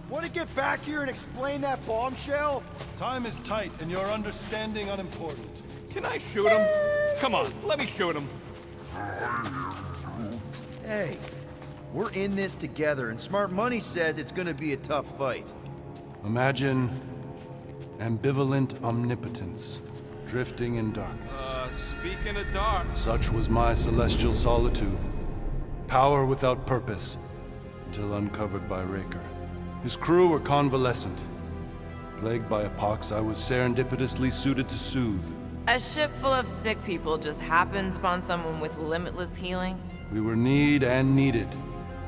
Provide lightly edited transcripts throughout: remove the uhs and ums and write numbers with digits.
Want to get back here and explain that bombshell? Time is tight, and your understanding unimportant. Can I shoot him? Come on, let me shoot him. Hey, we're in this together, and Smart Money says it's gonna be a tough fight. Imagine ambivalent omnipotence, drifting in darkness. Speaking of dark. Such was my celestial solitude. Power without purpose, until uncovered by Raker. His crew were convalescent. Plagued by a pox, I was serendipitously suited to soothe. A ship full of sick people just happens upon someone with limitless healing? We were need and needed,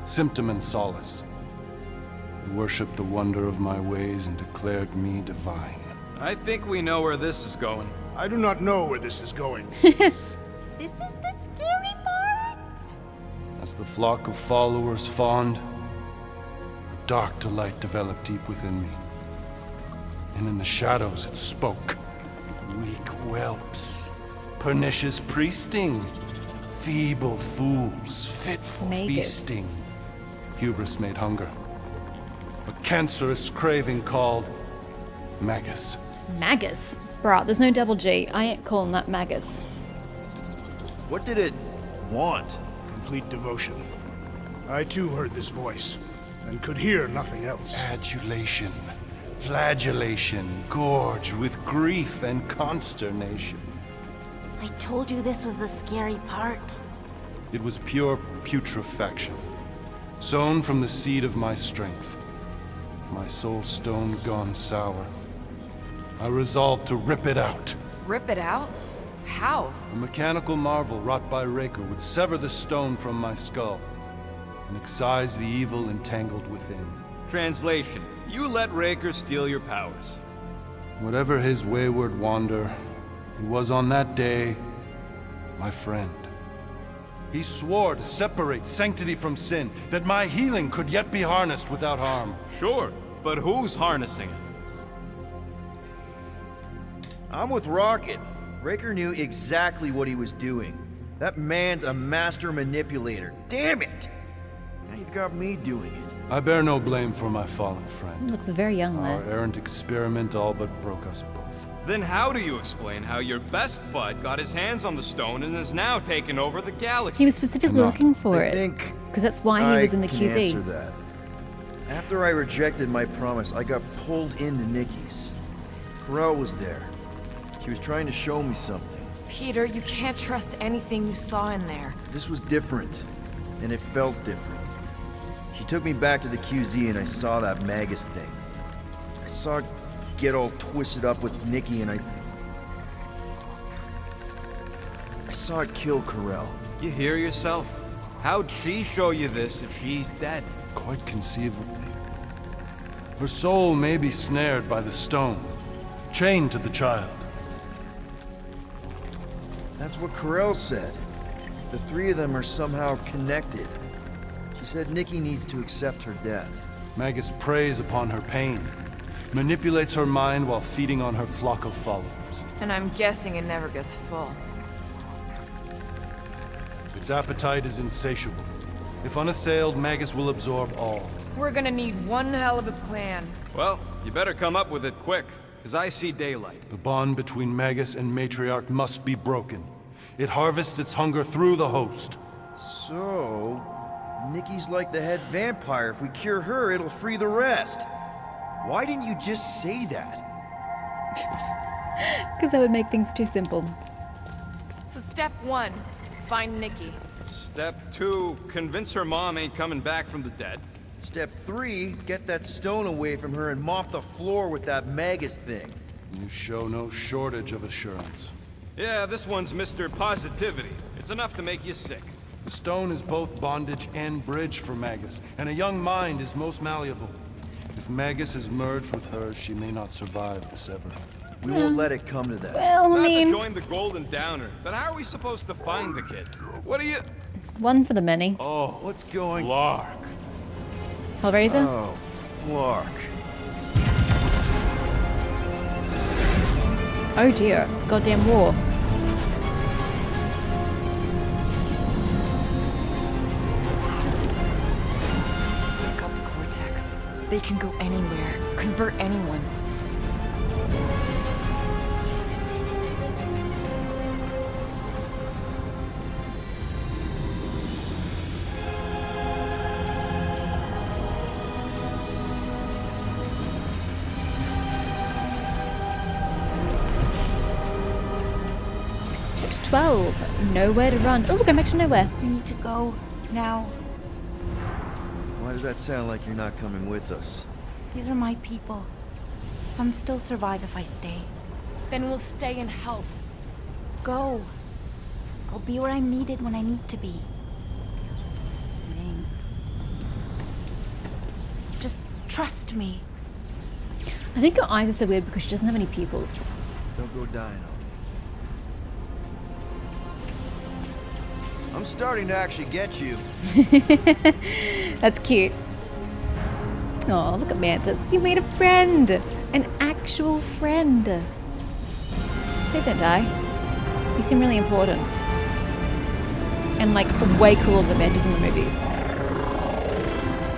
symptom and solace. They worshipped the wonder of my ways and declared me divine. I think we know where this is going. I do not know where this is going. This is the scary part. As the flock of followers fawned, a dark delight developed deep within me. And in the shadows it spoke. Weak whelps, pernicious priesting, feeble fools, fit for Magus. feasting. Hubris made hunger. A cancerous craving called Magus. Magus. Bruh, there's no double G. I ain't calling that Magus. What did it want? Complete devotion. I too heard this voice, and could hear nothing else. Adulation, flagellation, gorged with grief and consternation. I told you this was the scary part. It was pure putrefaction, sown from the seed of my strength. My soul stone gone sour. I resolved to rip it out. Rip it out? How? A mechanical marvel wrought by Raker would sever the stone from my skull and excise the evil entangled within. Translation: you let Raker steal your powers. Whatever his wayward wander, he was on that day my friend. He swore to separate sanctity from sin, that my healing could yet be harnessed without harm. Sure, but who's harnessing it? I'm with Rocket. Raker knew exactly what he was doing. That man's a master manipulator. Damn it! Now you've got me doing it. I bear no blame for my fallen friend. Looks very young Our there. errant experiment all but broke us both. Then how do you explain how your best bud got his hands on the stone and is now taking over the galaxy? He was specifically Cannot. looking for I it. think Because that's why he was in the can QZ. answer that. After I rejected my promise, I got pulled into Nikki's. Corel was there. She was trying to show me something. Peter, you can't trust anything you saw in there. This was different, and it felt different. She took me back to the QZ and I saw that Magus thing. I saw it get all twisted up with Nikki and I saw it kill Corel. You hear yourself? How'd she show you this if she's dead? Quite conceivably. Her soul may be snared by the stone, chained to the child. That's what Corel said. The three of them are somehow connected. She said Nikki needs to accept her death. Magus preys upon her pain, manipulates her mind while feeding on her flock of followers. And I'm guessing it never gets full. Its appetite is insatiable. If unassailed, Magus will absorb all. We're gonna need one hell of a plan. Well, you better come up with it quick, because I see daylight. The bond between Magus and Matriarch must be broken. It harvests its hunger through the host. So, Nikki's like the head vampire. If we cure her, it'll free the rest. Why didn't you just say that? Because that would make things too simple. So step one, find Nikki. Step 2, convince her mom ain't coming back from the dead. Step 3, get that stone away from her and mop the floor with that Magus thing. You show no shortage of assurance. Yeah, this one's Mr. Positivity. It's enough to make you sick. The stone is both bondage and bridge for Magus, and a young mind is most malleable. If Magus is merged with hers, she may not survive the severing. We won't let it come to that. Well, I Not to mean, join the Golden Downer, but how are we supposed to find the kid? What are you... one for the many. Oh, What's going... Lark. Hellraiser? Oh, Flark. Oh dear, it's goddamn war. We've got the cortex. They can go anywhere, convert anyone. Chapter 12. Nowhere to run. Oh, we're going back to nowhere. We need to go now. Why does that sound like you're not coming with us? These are my people. Some still survive if I stay. Then we'll stay and help. Go. I'll be where I'm needed when I need to be. Just trust me. I think her eyes are so weird because she doesn't have any pupils. Don't go dying on me. I'm starting to actually get you. That's cute. Oh, look at Mantis. You made a friend. An actual friend. Please don't die. You seem really important. And like way cooler than Mantis in the movies.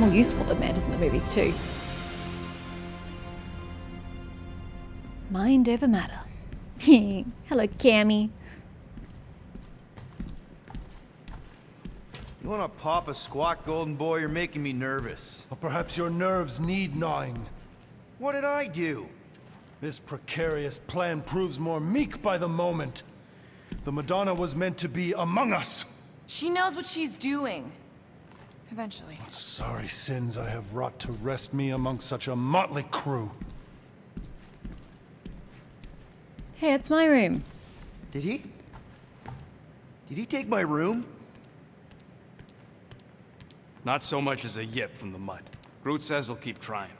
More useful than Mantis in the movies too. Mind over matter. Hello, Cammy. You wanna pop a squat, golden boy? You're making me nervous. Or perhaps your nerves need gnawing. What did I do? This precarious plan proves more meek by the moment. The Madonna was meant to be among us. She knows what she's doing. Eventually. Sorry sins I have wrought to wrest me among such a motley crew. Hey, it's my room. Did he? Did he take my room? Not so much as a yip from the mud. Groot says he'll keep trying.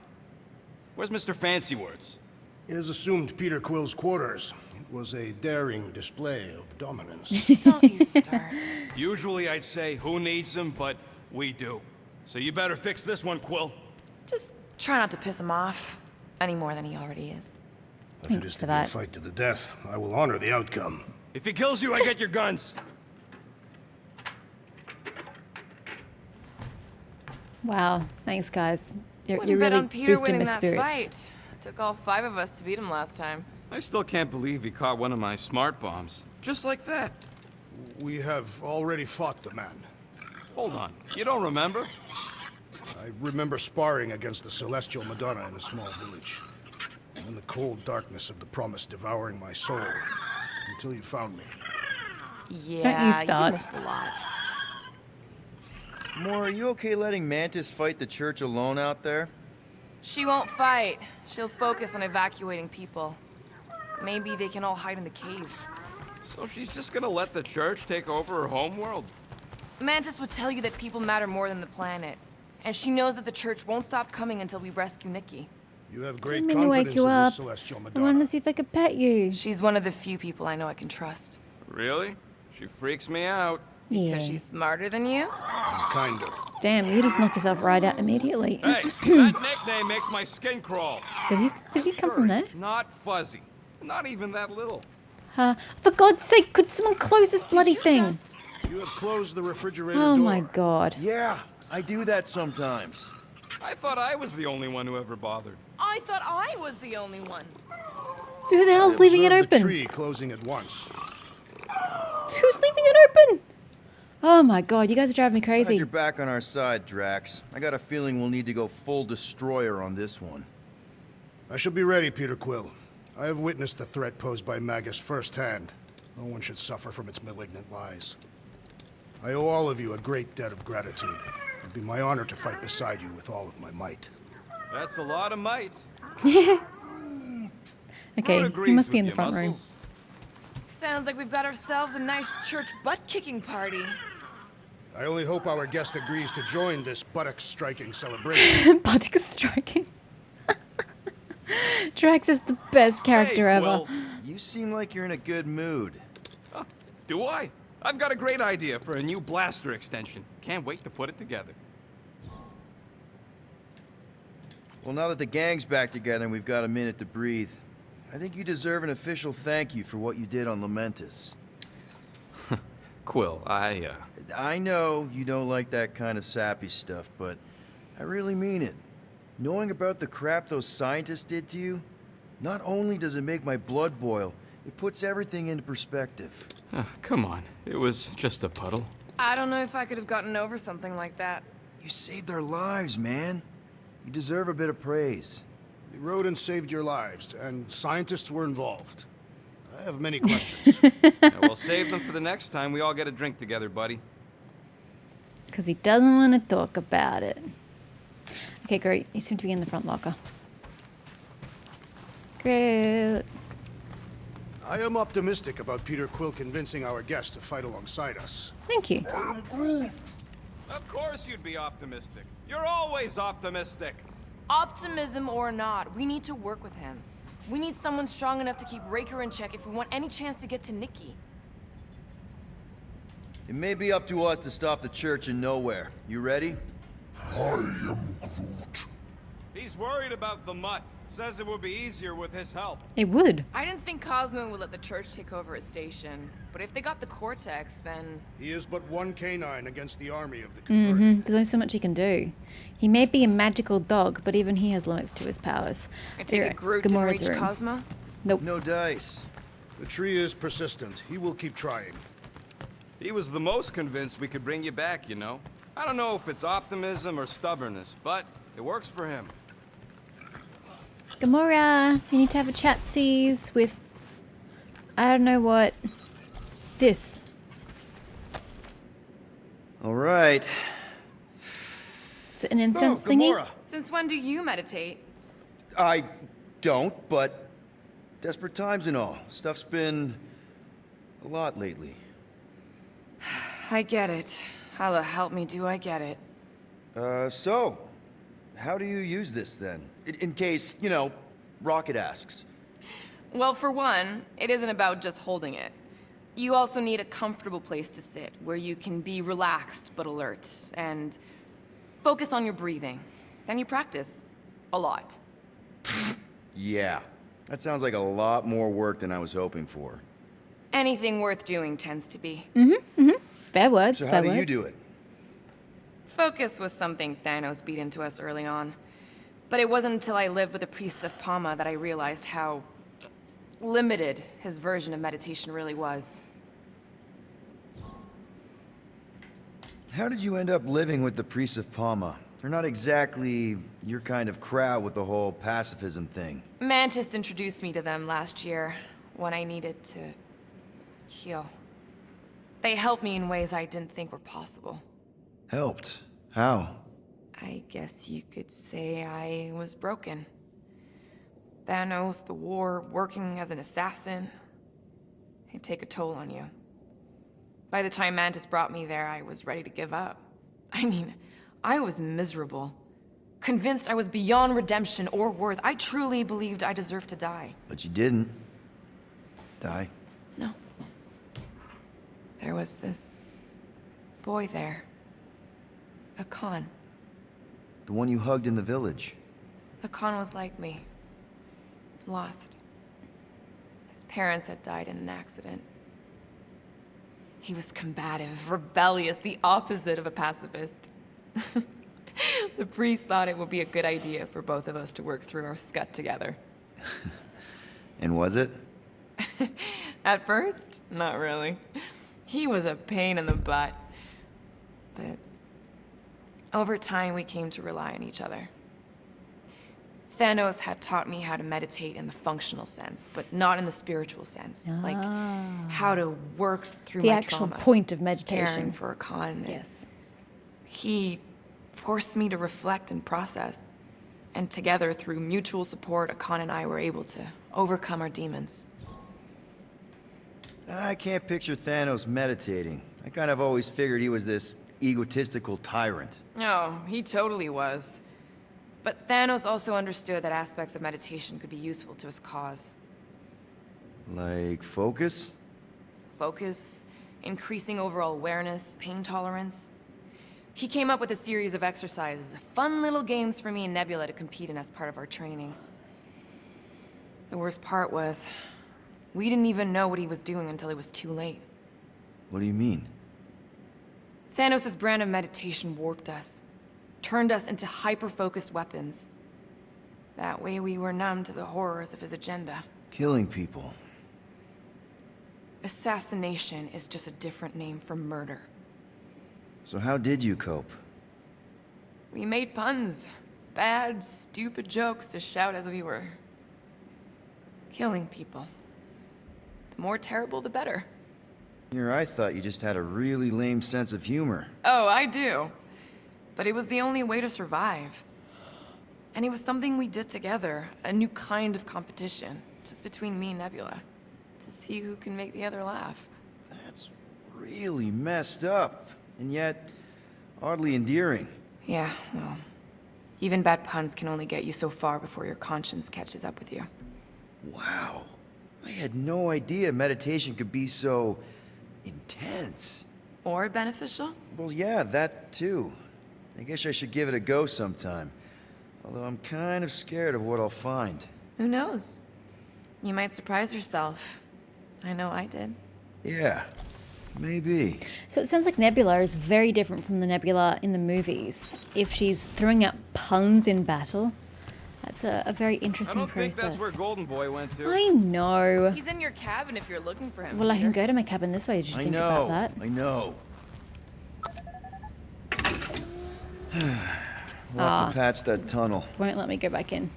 Where's Mr. Fancy Words? It is assumed Peter Quill's quarters. It was a daring display of dominance. Don't you start. Usually I'd say, who needs him, but we do. So you better fix this one, Quill. Just try not to piss him off any more than he already is. If it Thanks is for to be a that. fight to the death, I will honor the outcome. If he kills you, I get your guns. Wow. Thanks, guys. You're Wouldn't bet really on Peter boosting winning my that spirits. fight. Took all 5 of us to beat him last time. I still can't believe he caught one of my smart bombs. Just like that. We have already fought the man. Hold on. You don't remember? I remember sparring against the Celestial Madonna in a small village. And the cold darkness of the promise devouring my soul. Until you found me. Yeah, you start. missed a lot. Moore, are you okay letting Mantis fight the church alone out there? She won't fight. She'll focus on evacuating people. Maybe they can all hide in the caves. So she's just gonna let the church take over her homeworld? Mantis would tell you that people matter more than the planet. And she knows that the church won't stop coming until we rescue Nikki. You have I great didn't mean to wake confidence you in up. this Celestial I wanted Madonna. to see if I could pet you. She's one of the few people I know I can trust. Really? She freaks me out. Yeah. Because she's smarter than you? Kinder. Damn, you just knock yourself right out immediately. Hey, that nickname makes my skin crawl. Did he come from there? Not fuzzy. Not even that little. For God's sake, could someone close this bloody thing? You have closed the refrigerator Oh door. my God. Yeah, I do that sometimes. I thought I was the only one who ever bothered. I thought I was the only one. So who the hell's I leaving it observed the open? tree closing at once. Who's leaving it open? Oh my God, you guys are driving me Glad crazy. you're back on our side, Drax. I got a feeling we'll need to go full destroyer on this one. I shall be ready, Peter Quill. I have witnessed the threat posed by Magus firsthand. No one should suffer from its malignant lies. I owe all of you a great debt of gratitude. It'd be my honor to fight beside you with all of my might. That's a lot of might. Okay, Groot he agrees must be with in the you, front room. Muscles. Sounds like we've got ourselves a nice church butt-kicking party. I only hope our guest agrees to join this buttock-striking celebration. Buttock striking. Drax is the best character Hey, ever. Quill. You seem like you're in a good mood. Do I? I've got a great idea for a new blaster extension. Can't wait to put it together. Well, now that the gang's back together and we've got a minute to breathe, I think you deserve an official thank you for what you did on Lamentus. Quill, I know you don't like that kind of sappy stuff, but I really mean it. Knowing about the crap those scientists did to you, not only does it make my blood boil, it puts everything into perspective. Come on, it was just a puddle. I don't know if I could have gotten over something like that. You saved their lives, man. You deserve a bit of praise. The rodents saved your lives, and scientists were involved. I have many questions. We'll save them for the next time we all get a drink together, buddy. Because he doesn't want to talk about it. Okay, Groot, you seem to be in the front locker. Groot. I am optimistic about Peter Quill convincing our guest to fight alongside us. Thank you. Of course you'd be optimistic. You're always optimistic. Optimism or not, we need to work with him. We need someone strong enough to keep Raker in check if we want any chance to get to Nikki. It may be up to us to stop the Church in Nowhere. You ready? He's worried about the mutt. Says it would be easier with his help. It would. I didn't think Cosmo would let the Church take over his station. But if they got the Cortex, then... He is but one canine against the army of the converted. There's only so much he can do. He may be a magical dog, but even he has limits to his powers. I take it Groot didn't reach Cosmo? Nope. No dice. The tree is persistent. He will keep trying. He was the most convinced we could bring you back, you know. I don't know if it's optimism or stubbornness, but it works for him. Gamora, you need to have a chatsies with, I don't know what, this. All right. Is it an incense thingy? Gamora. Since when do you meditate? I don't, but desperate times and all. Stuff's been a lot lately. I get it. How the help me do I get it? So, how do you use this then? In case, you know, Rocket asks. Well, for one, it isn't about just holding it. You also need a comfortable place to sit, where you can be relaxed but alert, and focus on your breathing. Then you practice. A lot. Yeah, that sounds like a lot more work than I was hoping for. Anything worth doing tends to be. Fair words, So fair how do words. you do it? Focus was something Thanos beat into us early on. But it wasn't until I lived with the priests of Palma that I realized how limited his version of meditation really was. How did you end up living with the priests of Palma? They're not exactly your kind of crowd with the whole pacifism thing. Mantis introduced me to them last year when I needed to heal. They helped me in ways I didn't think were possible. Helped? How? I guess you could say I was broken. Thanos, the war, working as an assassin. It'd take a toll on you. By the time Mantis brought me there, I was ready to give up. I mean, I was miserable. Convinced I was beyond redemption or worth. I truly believed I deserved to die. But you didn't. Die. No. There was this boy there. A Khan. The one you hugged in the village. The Khan was like me. Lost. His parents had died in an accident. He was combative, rebellious, the opposite of a pacifist. The priest thought it would be a good idea for both of us to work through our scut together. And was it? At first, not really. He was a pain in the butt. But over time, we came to rely on each other. Thanos had taught me how to meditate in the functional sense, but not in the spiritual sense. Like how to work through The my actual trauma, point of meditation. caring for a Khan. Yes. He forced me to reflect and process. And together, through mutual support, Akan and I were able to overcome our demons. I can't picture Thanos meditating. I kind of always figured he was this egotistical tyrant. Oh, he totally was. But Thanos also understood that aspects of meditation could be useful to his cause. Like focus? Focus, increasing overall awareness, pain tolerance. He came up with a series of exercises, fun little games for me and Nebula to compete in as part of our training. The worst part was, we didn't even know what he was doing until it was too late. What do you mean? Thanos' brand of meditation warped us, turned us into hyper-focused weapons. That way we were numb to the horrors of his agenda. Killing people. Assassination is just a different name for murder. So how did you cope? We made puns. Bad, stupid jokes to shout as we were killing people. The more terrible, the better. Here, I thought you just had a really lame sense of humor. Oh, I do. But it was the only way to survive. And it was something we did together, a new kind of competition, just between me and Nebula, to see who can make the other laugh. That's really messed up, and yet oddly endearing. Yeah, well, even bad puns can only get you so far before your conscience catches up with you. Wow. I had no idea meditation could be so intense. Or beneficial? Well, yeah, that too. I guess I should give it a go sometime. Although I'm kind of scared of what I'll find. Who knows? You might surprise yourself. I know I did. Yeah, maybe. So it sounds like Nebula is very different from the Nebula in the movies. If she's throwing out puns in battle, that's a very I interesting don't think process. that's where Golden Boy went to. I know. He's in your cabin if you're looking for him. Well, I can Peter. go to my cabin this way. Did you I think about know, that? I know. We'll have to patch that tunnel. Won't let me go back in.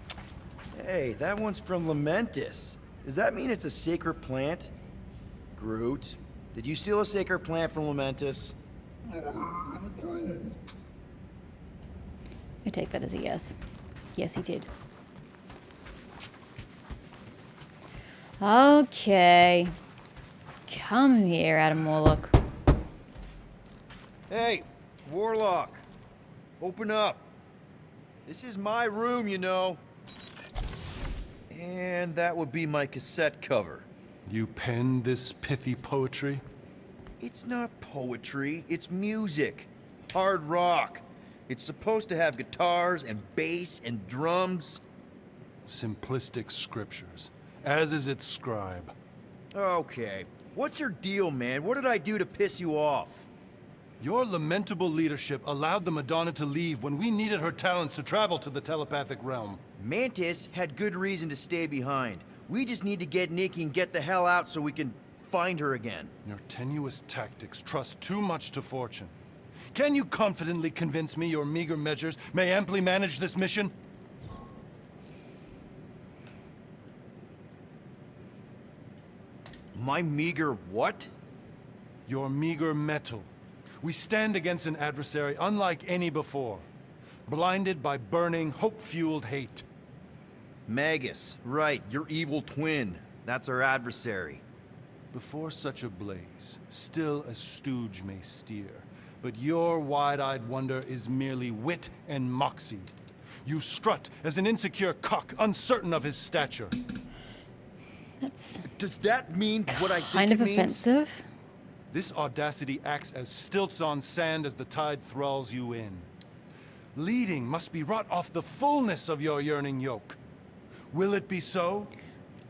Hey, that one's from Lamentis. Does that mean it's a sacred plant? Groot, did you steal a sacred plant from Lamentis? I take that as a yes. Yes, he did. Okay. Come here, Adam Warlock. Hey, Warlock. Open up. This is my room, you know. And that would be my cassette cover. You penned this pithy poetry? It's not poetry, it's music. Hard rock. It's supposed to have guitars and bass and drums. Simplistic scriptures, as is its scribe. Okay. What's your deal, man? What did I do to piss you off? Your lamentable leadership allowed the Madonna to leave when we needed her talents to travel to the telepathic realm. Mantis had good reason to stay behind. We just need to get Nikki and get the hell out so we can find her again. Your tenuous tactics trust too much to fortune. Can you confidently convince me your meager measures may amply manage this mission? My meager what? Your meager metal. We stand against an adversary unlike any before, blinded by burning, hope-fueled hate. Magus, right, your evil twin. That's our adversary. Before such a blaze, still a stooge may steer, but your wide-eyed wonder is merely wit and moxie. You strut as an insecure cock, uncertain of his stature. That's Does that mean what I think kind of it means? offensive. This audacity acts as stilts on sand as the tide thralls you in. Leading must be wrought off the fullness of your yearning yoke. Will it be so?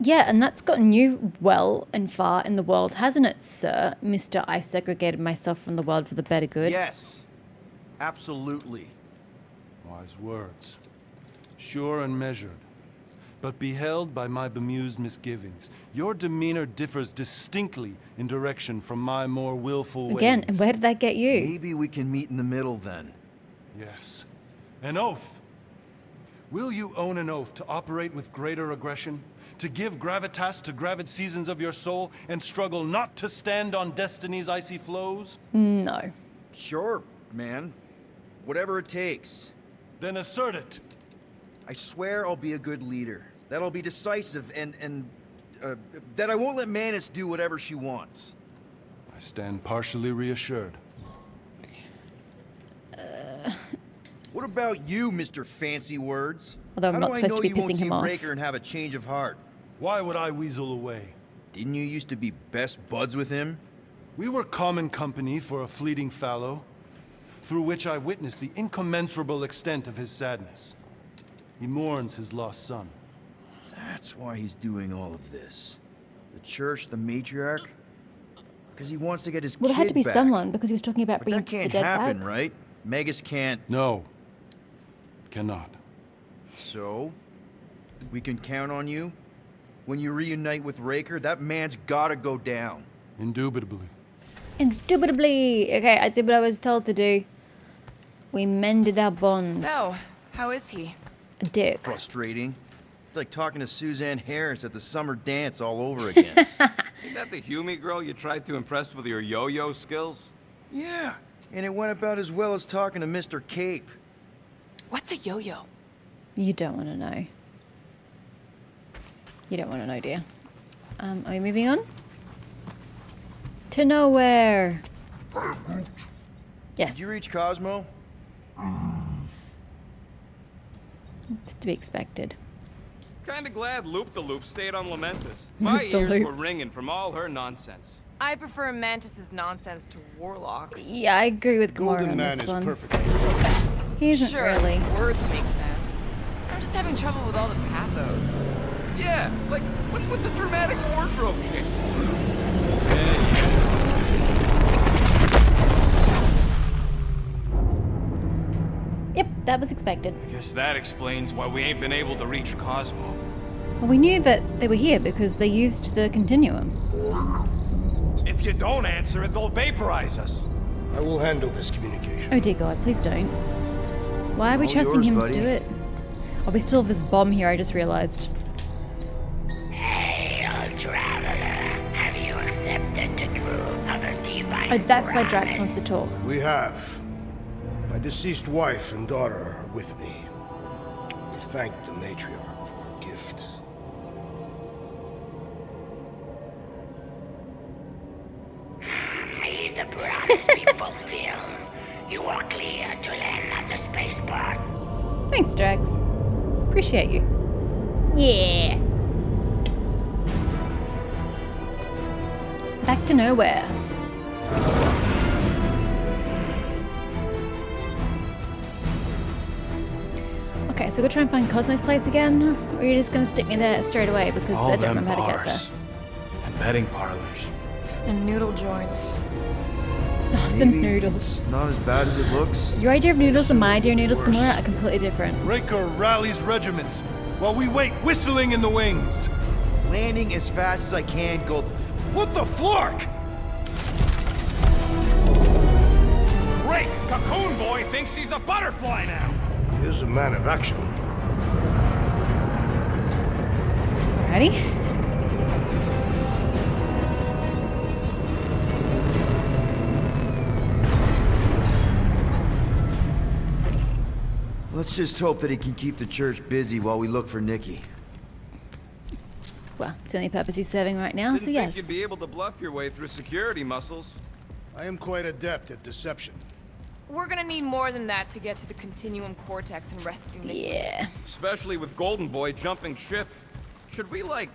Yeah, and that's gotten you well and far in the world, hasn't it, sir? Mr. I segregated myself from the world for the better good. Yes. Absolutely. Wise words. Sure and measured. But beheld by my bemused misgivings, your demeanor differs distinctly in direction from my more willful ways. Again, and where did that get you? Maybe we can meet in the middle then. Yes. An oath. Will you own an oath to operate with greater aggression? To give gravitas to gravid seasons of your soul and struggle not to stand on destiny's icy flows? No. Sure, man. Whatever it takes. Then assert it. I swear I'll be a good leader. That I'll be decisive and that I won't let Manus do whatever she wants. I stand partially reassured. What about you, Mr. Fancy Words? Although I'm How not do I supposed know to be you won't pissing see him off. Breaker and have a change of heart? Why would I weasel away? Didn't you used to be best buds with him? We were common company for a fleeting fallow, through which I witnessed the incommensurable extent of his sadness. He mourns his lost son. That's why he's doing all of this. The church, the matriarch? Because he wants to get his Well, it kid had to be back. someone because he was talking about But bringing that can't the dead happen, back. right? Magus can't. No. Cannot. So, We can count on you? When you reunite with Raker, that man's gotta go down. Indubitably. Indubitably. Okay, I did what I was told to do. We mended our bonds. So, how is he? A dick. Frustrating. It's like talking to Suzanne Harris at the summer dance all over again. Ain't that the Hume girl you tried to impress with your yo-yo skills? Yeah, and it went about as well as talking to Mr. Cape. What's a yo-yo? You don't want to know. You don't want to know, dear. Are we moving on? To nowhere. Yes. Did you reach Cosmo? It's to be expected. Kinda glad Loop-the-Loop stayed on Lamentus. My ears Loop-the-Loop. were ringing from all her nonsense. I prefer Mantis's nonsense to Warlock's. Yeah, I agree with Gamora Golden on Man this is one. perfectly. He isn't Sure, really. words make sense. I'm just having trouble with all the pathos. Yeah, like, what's with the dramatic wardrobe shit? Yep, that was expected. I guess that explains why we ain't been able to reach Cosmo. Well, we knew that they were here because they used the continuum. If you don't answer it, they'll vaporize us. I will handle this communication. Oh dear God, please don't. Why are we All trusting yours, him buddy. to do it? Oh, we still have this bomb here, I just realized. Hail, traveler. Have you accepted the truth of a divine Oh, that's why Drax promise? wants to talk. We have. My deceased wife and daughter are with me. To thank the matriarch for her gift. May the promise be fulfilled. You are clear to land at the spaceport. Thanks, Drax. Appreciate you. Yeah. Back to nowhere. Okay, so we're gonna try and find Cosmo's place again, or are you just gonna stick me there straight away because I don't remember how to get there. and betting parlors. And noodle joints. Oh, the Maybe noodles. It's not as bad as it looks. Your idea of noodles and my idea of noodles, Worse. Gamora, are completely different. Raker rallies regiments while we wait whistling in the wings. Landing as fast as I can, go. What the flark? Great! Cocoon Boy thinks he's a butterfly now! He is a man of action. Alrighty. Let's just hope that he can keep the church busy while we look for Nikki. Well, it's the only purpose he's serving right now, Didn't so think yes. you'd be able to bluff your way through security muscles. I am quite adept at deception. We're gonna need more than that to get to the Continuum Cortex and rescue Nikki. Yeah. Especially with Golden Boy jumping ship. Should we, like,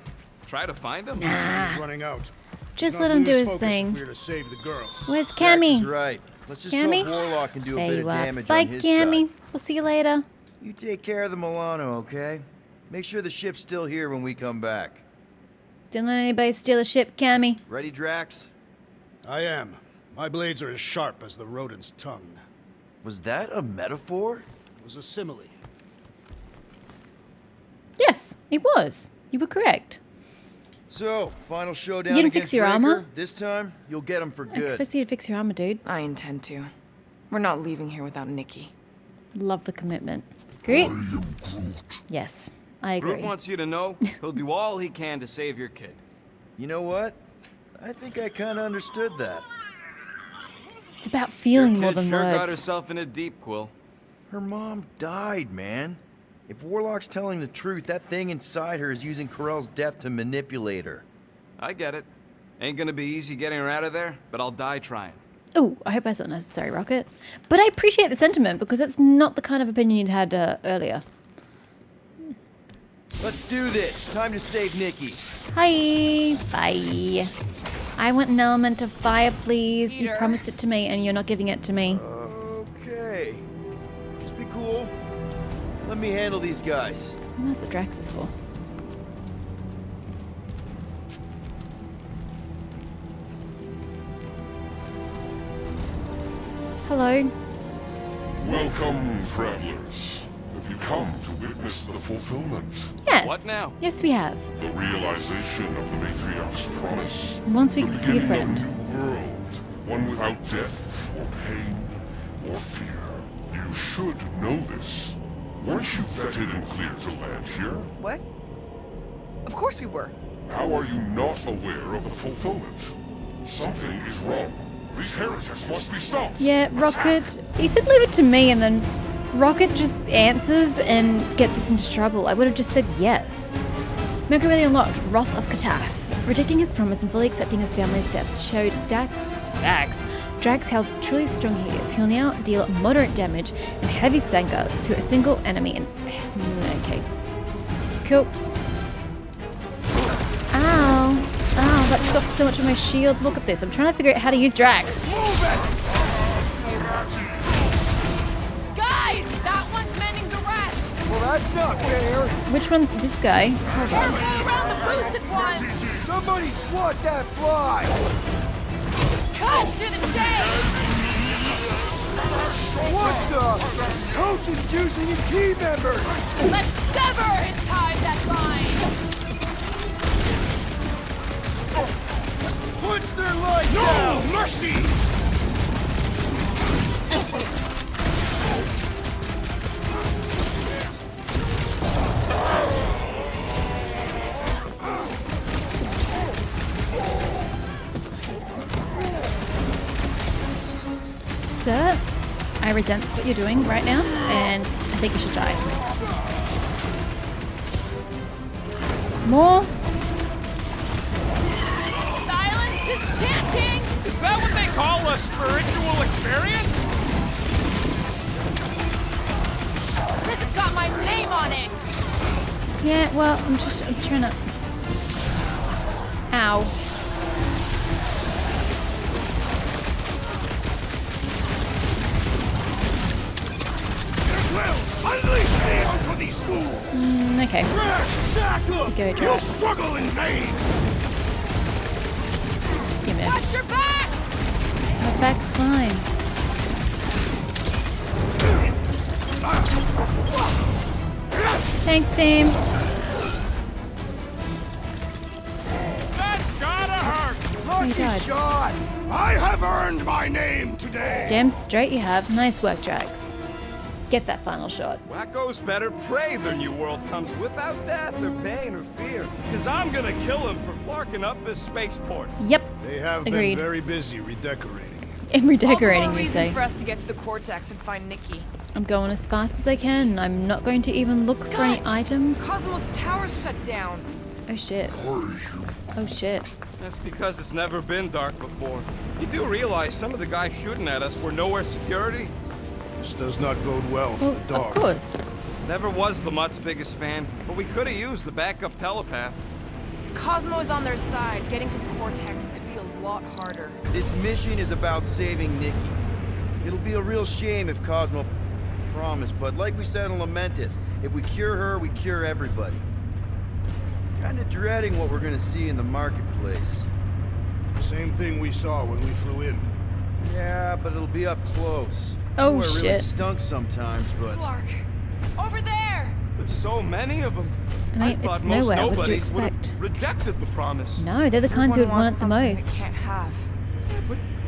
try to find him? He's running out. Just Not let him do lose his focus thing. If we're to save the girl. Where's Drax is Cammy? right. Let's just Cammy? hope Warlock can do a There bit you of are. damage Bye, on his Cammy. side. We'll see you later. You take care of the Milano, okay? Make sure the ship's still here when we come back. Don't let anybody steal a ship, Cammy. Ready, Drax? I am. My blades are as sharp as the rodent's tongue. Was that a metaphor? It was a simile. Yes, it was. You were correct. So, final showdown You didn't against fix your Raker. armor? This time, you'll get him for I good. expect you to fix your armor, dude. I intend to. We're not leaving here without Nikki. Love the commitment. Groot? Yes, I agree. Groot wants you to know he'll do all he can to save your kid. You know what? I think I kind of understood that. It's about feeling Your more kid than sure got words. herself in a deep, Quill. Her mom died, man. If Warlock's telling the truth, that thing inside her is using Corell's death to manipulate her. I get it. Ain't gonna be easy getting her out of there, but I'll die trying. Oh, I hope that's not necessary, Rocket. But I appreciate the sentiment because that's not the kind of opinion you'd had earlier. Let's do this. Time to save Nikki. Hi. Bye. I want an element of fire, please. You Peter. promised it to me and you're not giving it to me. Okay. Just be cool. Let me handle these guys. And that's what Drax is for. Hello. Welcome, travelers. Have you come to witness the fulfillment. Yes. What now? Yes, we have. The realization of the Matriarch's promise. Once we The can see a beginning of friend. a new world. One without death, or pain, or fear. You should know this. Weren't you vetted and cleared to land here? What? Of course we were. How are you not aware of the fulfillment? Something is wrong. These heretics must be stopped. Yeah, Rocket. He said leave it to me, and then Rocket just answers and gets us into trouble. I would have just said yes. Mirko really unlocked Wrath of Katath. Rejecting his promise and fully accepting his family's deaths showed Drax how truly strong he is. He'll now deal moderate damage and heavy stagger to a single enemy. And okay, cool. Ow! Ow! That took off so much of my shield. Look at this. I'm trying to figure out how to use Drax. Guys, that one's mending the rest. Well, that's not fair. Which one's this guy? Hold on. Careful around the boosted ones. Somebody swat that fly. Cut to the chase. What the? Coach is choosing his team members. Let's sever his ties that bind. Punch their lights No out. mercy! Sir, I resent what you're doing right now, and I think you should die. More? Silence is chanting. Is that what they call a spiritual experience? This has got my name on it. Yeah, well, I'm trying to... Ow. Well, unleash me onto these fools! Okay. Sack up! Go, You'll Drax. struggle in vain! You Watch missed. your back. My back's fine. Thanks, team. That's gotta hurt. Oh, you died. Shot! I have earned my name today! Damn straight you have. Nice work, Drax. Get that final shot. Wacko's better pray their new world comes without death or pain or fear. Cause I'm gonna kill him for flarking up this spaceport. Yep. They have Agreed. been very busy redecorating. And redecorating, All the more you reason say. for us to get to the Cortex and find Nikki. I'm going as fast as I can. I'm not going to even look for any Scott! items. Cosmos Tower's shut down. Oh shit. Oh shit. That's because it's never been dark before. You do realize some of the guys shooting at us were nowhere security? This does not bode well for Well, the dog. of course. Never was the Mutt's biggest fan, but we could have used the backup telepath. If Cosmo is on their side, getting to the Cortex could be a lot harder. This mission is about saving Nikki. It'll be a real shame if Cosmo promised, but like we said in Lamentus, if we cure her, we cure everybody. Kinda dreading what we're gonna see in the marketplace. The same thing we saw when we flew in. Yeah, but it'll be up close. Oh, Boy, it really shit. stunk sometimes, but Clark, over there! But so many of them. I mean, thought it's most nowhere. What do you nobodies would have expect? rejected the promise. No, they're the kinds who would Everyone want it the wants most. something they can't have.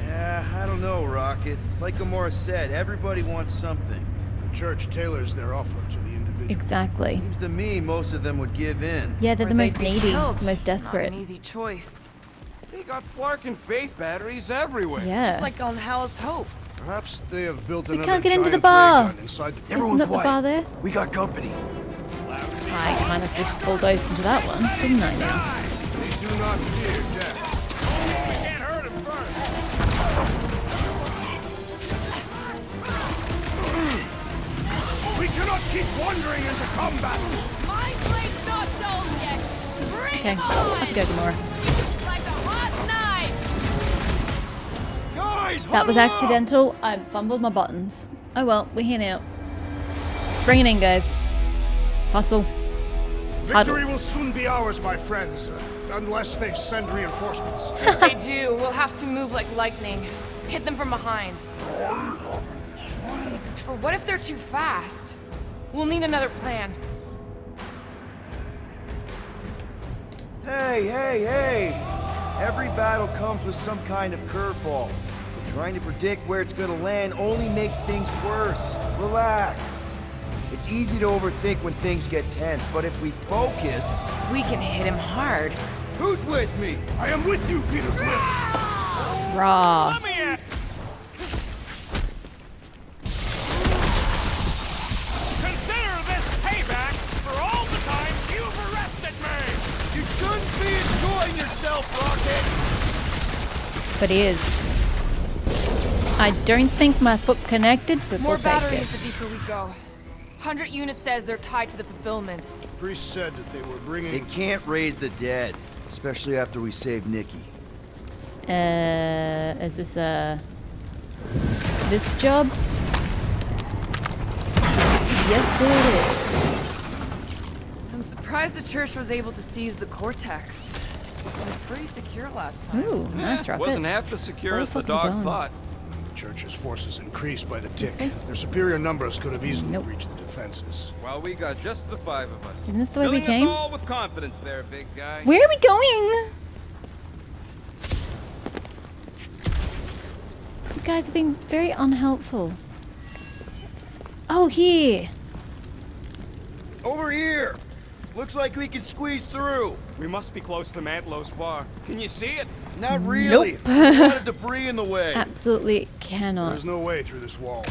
yeah, I don't know, Rocket. Like Gamora said, everybody wants something. The church tailors their offer to the individual. Exactly. Seems to me most of them would give in. Yeah, they're Or the most they'd be needy, killed. the most Not desperate. an easy choice. They got Flark and Faith batteries everywhere. Yeah. Just like on Hell's Hope. Perhaps they have built We another can't get into the giant bar. ray gun inside the... Isn't that the bar there? We got company. I kind of just bulldozed into that one, didn't I now? They do not fear death. We can't hurt him first. We cannot keep wandering into combat! My blade's not dull yet. Bring Okay, him on! off you go, Gamora. Like a hot knife! Guys, That was huddle up! accidental. I fumbled my buttons. Oh well, we're here now. Let's bring it in, guys. Hustle. Victory will soon be ours, my friends, unless they send reinforcements. If they do, we'll have to move like lightning. Hit them from behind. But what if they're too fast? We'll need another plan. Hey! Every battle comes with some kind of curveball. But trying to predict where it's gonna land only makes things worse. Relax. It's easy to overthink when things get tense, but if we focus... We can hit him hard. Who's with me? I am with you, Peter Quill! Raw. Consider this payback for all the times you've arrested me! You shouldn't be enjoying yourself, Rocket! But he is. I don't think my foot connected, but More we'll take batteries it. the deeper we go. 100 units says they're tied to the fulfillment. Priest said that they were bringing... It can't raise the dead, especially after we save Nikki. Is this this job? Yes, it is. I'm surprised the church was able to seize the Cortex. It seemed pretty secure last time. Ooh, nice rocket. Wasn't half as secure Where as the the fuck are we dog going? thought. The church's forces increased by the This tick. way? Their superior numbers could have easily Nope. breached the defenses. Well, we got just the 5 of us. Isn't this the way we Filling came? us all with confidence there, big guy. Where are we going? You guys are being very unhelpful. Oh, here. Over here! Looks like we can squeeze through. We must be close to Mantlo's bar. Can you see it? Not really. There's a lot of debris in the way. Absolutely cannot. There's no way through this wall.